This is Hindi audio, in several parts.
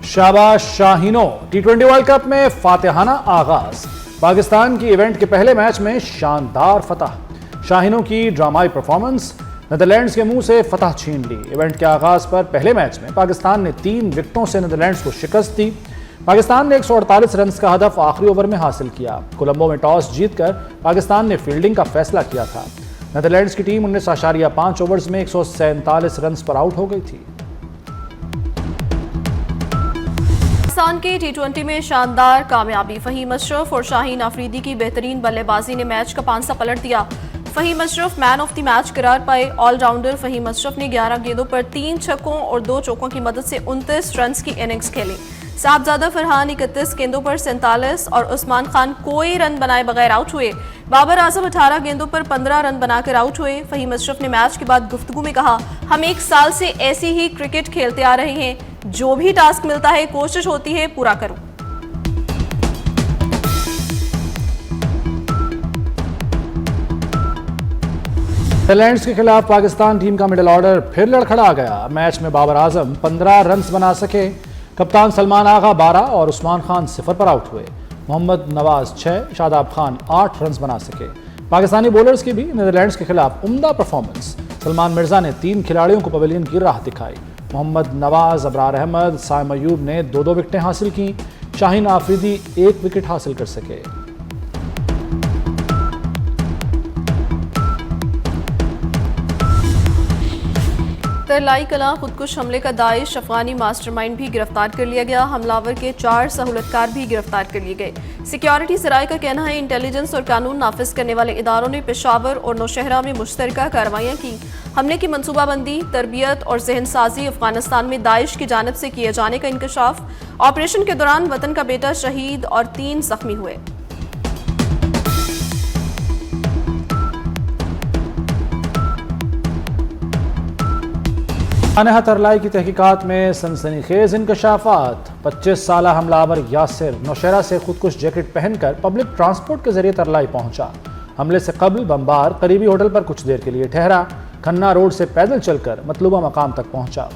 शाबाश शाहीनों। टी20 वर्ल्ड कप में फातिहाना आगाज। पाकिस्तान की इवेंट के पहले मैच में शानदार फतह। शाहीनों की ड्रामाई परफॉर्मेंस, नीदरलैंड्स के मुंह से फतह छीन ली। इवेंट के आगाज पर पहले मैच में पाकिस्तान ने 3 विकेटों से नीदरलैंड्स को शिकस्त दी। पाकिस्तान ने 148 रन का हदफ आखिरी ओवर में हासिल किया। कोलंबो में टॉस जीतकर पाकिस्तान ने फील्डिंग का फैसला किया था। नीदरलैंड्स की टीम 19.5 ओवर्स में 147 रन पर आउट हो गई थी। पाकिस्तान के टी20 में शानदार कामयाबी। फहीम अशरफ और शाहीन अफरीदी की बेहतरीन बल्लेबाजी ने मैच का पांसा पलट दिया। Faheem Ashraf man of the match करार पाए। ऑलराउंडर फहीम अशरफ ने 11 गेंदों पर 3 छक्कों और 2 चौकों की मदद से 29 रन की इनिंग्स खेली। साहबजादा फरहान 31 गेंदों पर 47 और उस्मान खान कोई रन बनाए बगैर आउट हुए। बाबर आजम 18 गेंदों पर 15 रन बनाकर आउट हुए। फहीम अशरफ ने मैच के बाद गुफ्तगू में कहा, हम 1 साल से ऐसी ही क्रिकेट खेलते आ रहे हैं। जो भी टास्क मिलता है कोशिश होती है पूरा करूं। नीदरलैंड्स के खिलाफ पाकिस्तान टीम का मिडिल ऑर्डर फिर लड़खड़ा गया। मैच में बाबर आजम 15 रन बना सके। कप्तान सलमान आगा 12 और उस्मान खान 0 पर आउट हुए। मोहम्मद नवाज 6, शादाब खान 8 रन बना सके। पाकिस्तानी बॉलर्स की भी नीदरलैंड्स के खिलाफ उम्दा परफॉर्मेंस। सलमान मिर्जा ने 3 खिलाड़ियों को पवेलियन की राह दिखाई। मोहम्मद नवाज, अबरार अहमद, साइम अयूब ने 2-2 विकेटें हासिल की। शाहीन आफरीदी 1 विकेट हासिल कर सके। तरलाई कलां खुदकुश हमले का दाइश अफगानी मास्टरमाइंड भी गिरफ्तार कर लिया गया। हमलावर के 4 सहूलतकार भी गिरफ्तार कर लिए गए। सिक्योरिटी सराय का कहना है, इंटेलिजेंस और कानून नाफिज करने वाले इदारों ने पेशावर और नौशहरा में मुश्तरका कार्रवाइयाँ की। हमले की मनसूबाबंदी, तरबियत और जहनसाजी अफगानिस्तान में दाइश की जानिब से किए जाने का इंकशाफ। ऑपरेशन के दौरान वतन का बेटा शहीद और 3 जख्मी हुए। सानेहा तरलाई की तहकीकात में सनसनीखेज इंकशाफात। 25 साला हमलावर यासिर नौशहरा से खुदकुश जैकेट पहनकर पब्लिक ट्रांसपोर्ट के जरिए तरलाई पहुंचा। हमले से कबल बमबार करीबी होटल पर कुछ देर के लिए ठहरा। खन्ना रोड से पैदल चलकर मतलूबा मकाम तक पहुंचा।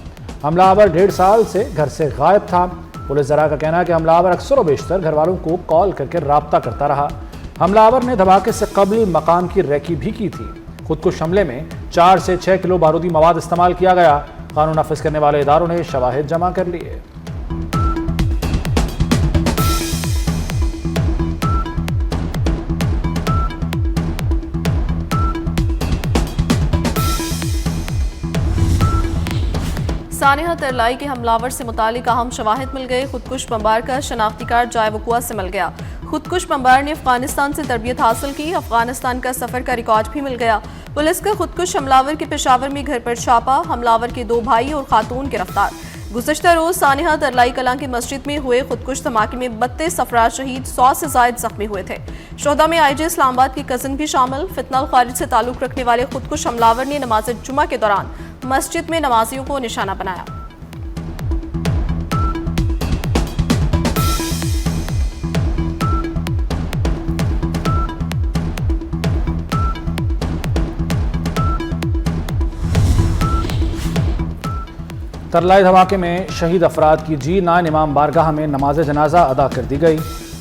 हमलावर 1.5 साल से घर से गायब था। पुलिस ज़रा का कहना है कि हमलावर अक्सर व बेशतर घर वालों को कॉल करके राब्ता करता रहा। हमलावर ने धमाके से कबल मकाम की रैकी भी की थी। खुदकुश हमले में 4 से 6 किलो बारूदी मवाद इस्तेमाल किया गया। कानून नाफिज करने वाले इदारों ने शवाहिद जमा कर लिए। सानेहा तरलाई के हमलावर से मुतालिक अहम शवाहिद मिल गए। खुदकुश बमबार का शनाख्ती कार्ड जाए वकुआ से मिल गया। खुदकुश बमबार ने अफगानिस्तान से तरबियत हासिल की। अफगानिस्तान का सफर का रिकॉर्ड भी मिल गया। पुलिस का खुदकुश हमलावर के पेशावर में घर पर छापा। हमलावर के 2 भाई और खातून गिरफ्तार। गुज़श्ता रोज सानेहा तरलाई कलां की मस्जिद में हुए खुदकुश धमाके में 32 अफराद शहीद, 100 से ज़ायद जख्मी हुए थे। शोहदा में आईजी इस्लामाबाद की कज़न भी शामिल। फितना खारिज से ताल्लुक़ रखने वाले खुदकुश हमलावर ने नमाज जुमा के दौरान मस्जिद में नमाजियों को निशाना बनाया। तरलाई धमाके में शहीद अफराद की G9 इमाम बारगाह में नमाज जनाजा अदा कर दी गई।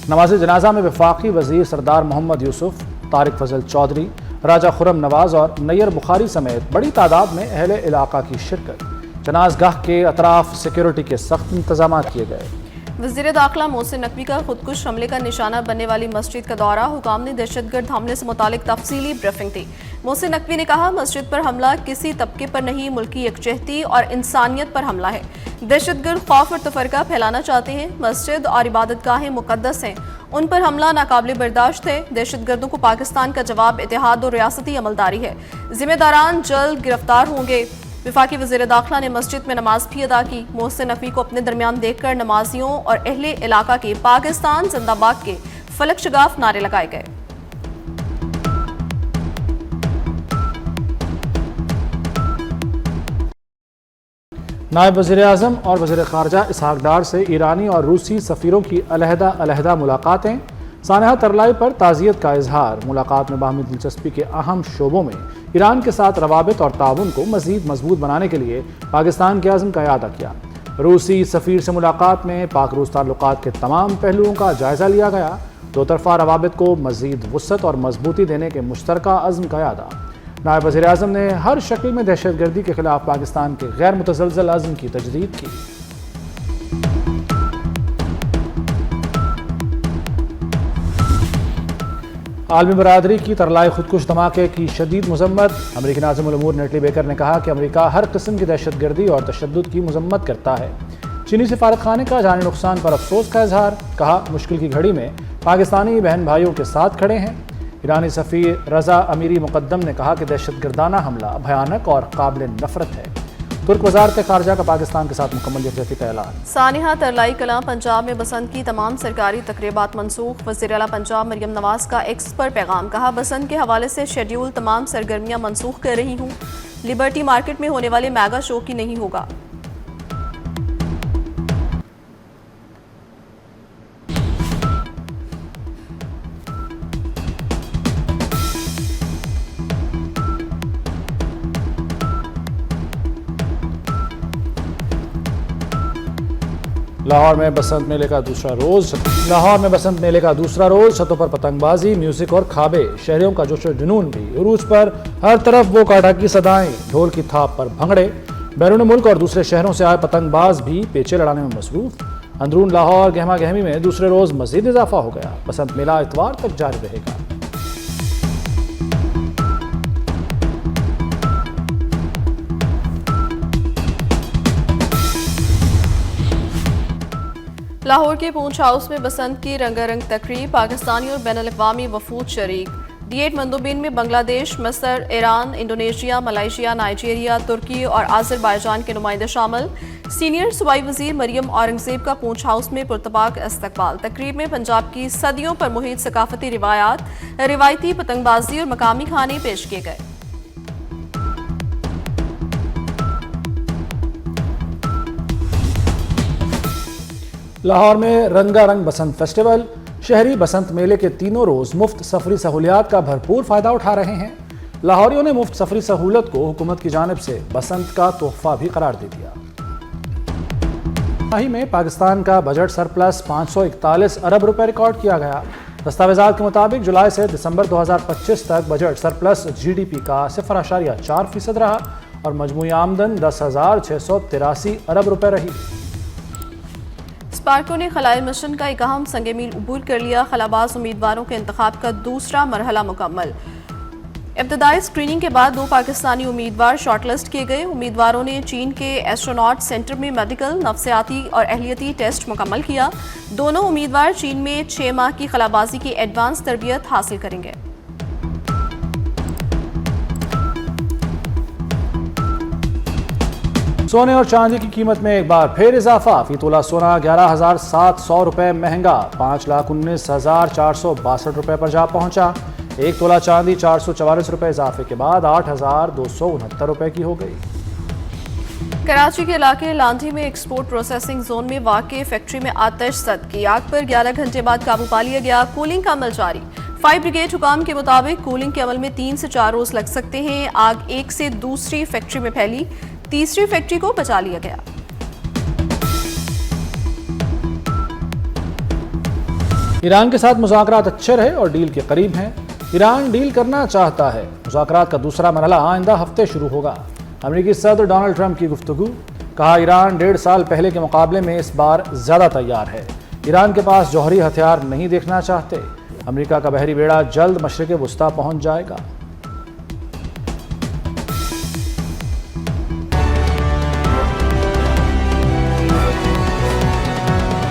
नमाज जनाजा में वफाकी वजीर सरदार मोहम्मद यूसुफ, तारिक फजल चौधरी, राजा खुरम नवाज और नैयर बुखारी समेत बड़ी तादाद में अहले इलाका की शिरकत। जनाजगाह के अतराफ सिक्योरिटी के सख्त इंतजाम किए गए। वज़ीर दाखिला मोहसिन नकवी का खुदकुश हमले का निशाना बनने वाली मस्जिद का दौरा। हुकाम ने दहशतगर्द हमले से मुतालिक तफसीली ब्रीफिंग दी। मोहसिन नकवी ने कहा, मस्जिद पर हमला किसी तबके पर नहीं, मुल्की यकजहती और इंसानियत पर हमला है। दहशतगर्द खौफ और तफरका फैलाना चाहते हैं। मस्जिद और इबादतगाहें मुकद्दस हैं, उन पर हमला नाकाबिले बर्दाश्त है। दहशतगर्दों को पाकिस्तान का जवाब इत्तेहाद और रियासती अमलदारी है। जिम्मेदारान जल्द गिरफ्तार होंगे। वफाकी वज़ीर दाखिला ने मस्जिद में नमाज भी अदा की। मोहसिन नकवी को अपने दरमियान देखकर नमाजियों और अहले इलाका के पाकिस्तान जिंदाबाद के फलक शगाफ नारे लगाए गए। नायब वज़ीर आज़म और वज़ीर ख़ारजा इसहाक डार से ईरानी और रूसी सफ़ीरों की अलहदा मुलाकातें। सानेहा तरलाई पर ताज़ियत का इजहार। मुलाकात में बाहमी दिलचस्पी के अहम शोबों में ईरान के साथ रवाबित और ताउन को मज़ीद मजबूत बनाने के लिए पाकिस्तान के आज़म का इआदा किया। रूसी सफ़ीर से मुलाकात में पाक रूस ताल्लुकात के तमाम पहलुओं का जायज़ा लिया गया। दो तरफ़ा रवाबित को मज़ीद वुसअत और मजबूती देने के मुश्तरका अज़्म का यादा। नायब वज़ीर-ए-आज़म ने हर शक्ल में दहशतगर्दी के खिलाफ पाकिस्तान के गैर मुतज़लज़ल अज़्म की तजदीद की। आलमी बरादरी की तरलाई खुदकुश धमाके की शदीद मजम्मत। अमरीकी नाज़िमुल उमूर नेटली बेकर ने कहा कि अमरीका हर किस्म की दहशतगर्दी और तशद्दुद की मजम्मत करता है। चीनी सफारत खाने का जानी नुकसान पर अफसोस का इजहार। कहा, मुश्किल की घड़ी में पाकिस्तानी बहन भाइयों के साथ खड़े हैं। ईरानी सफ़ीर रज़ा अमीरी मुक़द्दम ने कहा कि दहशतगर्दाना हमला भयानक और काबिल नफरत है। तुर्क वज़ारत ख़ारजा का पाकिस्तान के साथ मुकम्मल यकजहती का ऐलान। सानिहा तरलाई कलां पंजाब में बसंत की तमाम सरकारी तकरीबात मनसूख। वज़ीर आला पंजाब मरियम नवाज का एक्स पर पैगाम। कहा, बसंत के हवाले से शेड्यूल तमाम सरगर्मियां मनसूख कर रही हूँ। लिबर्टी मार्केट में होने वाले मेगा शो की नहीं होगा। लाहौर में बसंत मेले का दूसरा रोज छतों पर पतंगबाजी, म्यूजिक और खाबे। शहरियों का जोशो जुनून भी उरूज पर। हर तरफ वो काटा की सदाएं, ढोल की थाप पर भंगड़े। बैरून मुल्क और दूसरे शहरों से आए पतंगबाज भी पेचे लड़ाने में मसरूफ। अंदरून लाहौर गहमा गहमी में दूसरे रोज मजीद इजाफा हो गया। बसंत मेला इतवार तक जारी रहेगा। लाहौर के पूंछ हाउस में बसंत की रंगारंग तकरीब। पाकिस्तानी और बैनुल-अक़वामी वफूद शरीक। D8 मंदोबीन में बांग्लादेश, मसर, ईरान, इंडोनेशिया, मलाइशिया, नाइजीरिया, तुर्की और आज़रबाईजान के नुमाइंदे शामिल। सीनियर सूबाई वज़ीर मरियम औरंगज़ेब का पूंछ हाउस में पुरतबाक इस्तकबाल। तकरीब में पंजाब की सदियों पर मुहित सकाफती रिवायात, रिवायती पतंगबाजी और मकामी खाने पेश किए गए। लाहौर में रंगारंग बसंत फेस्टिवल। शहरी बसंत मेले के तीनों रोज मुफ्त सफरी सहूलियात का भरपूर फायदा उठा रहे हैं। लाहौरियों ने मुफ्त सफरी सहूलत को हुकूमत की जानिब से बसंत का तोहफा भी करार दे दिया। हाल ही में पाकिस्तान का बजट सरप्लस 541 अरब रुपए रिकॉर्ड किया गया। दस्तावेजात के मुताबिक जुलाई से दिसंबर 2025 तक बजट सरप्लस GDP का 0.4% रहा और मजमूई आमदन 10,683 अरब रुपए रही। स्पार्को ने खलाई मिशन का एक अहम संग मील अबूर कर लिया। खलाबाज उम्मीदवारों के इंतखाब का दूसरा मरहला मुकम्मल। इब्तदाई स्क्रीनिंग के बाद 2 पाकिस्तानी उम्मीदवार शॉर्टलिस्ट किए गए। उम्मीदवारों ने चीन के एस्ट्रोनॉट सेंटर में मेडिकल, नफ्सियाती और अहलियती टेस्ट मुकम्मल किया। दोनों उम्मीदवार चीन में 6 माह की खलाबाजी की एडवांस तरबियत हासिल करेंगे। सोने और चांदी की कीमत में एक बार फिर इजाफा। फी तोला सोना 11,700 रुपए महंगा 5,19,462 रुपए पर जा पहुंचा। एक तोला चांदी 444 रुपए इजाफे के बाद 8,269 रुपए की हो गई। कराची के इलाके लांधी में एक्सपोर्ट प्रोसेसिंग जोन में वाक़ई फैक्ट्री में आतिश ज़द की आग पर 11 घंटे बाद काबू पा लिया गया। कूलिंग का अमल जारी। फायर ब्रिगेड हुकाम के मुताबिक कूलिंग के अमल में 3 से 4 रोज लग सकते हैं। आग एक से दूसरी फैक्ट्री में फैली। तीसरी फैक्ट्री को बचा लिया गया। ईरान के साथ मुज़ाकरात अच्छे रहे और डील के करीब हैं। ईरान डील करना चाहता है। मुज़ाकरात का दूसरा मरहला आइंदा हफ्ते शुरू होगा। अमेरिकी सदर डोनाल्ड ट्रंप की गुफ्तगू। कहा, ईरान 1.5 साल पहले के मुकाबले में इस बार ज़्यादा तैयार है। ईरान के पास जौहरी हथियार नहीं देखना चाहते। अमेरिका का बहरी बेड़ा जल्द मशरिक़ वुस्ता पहुंच जाएगा।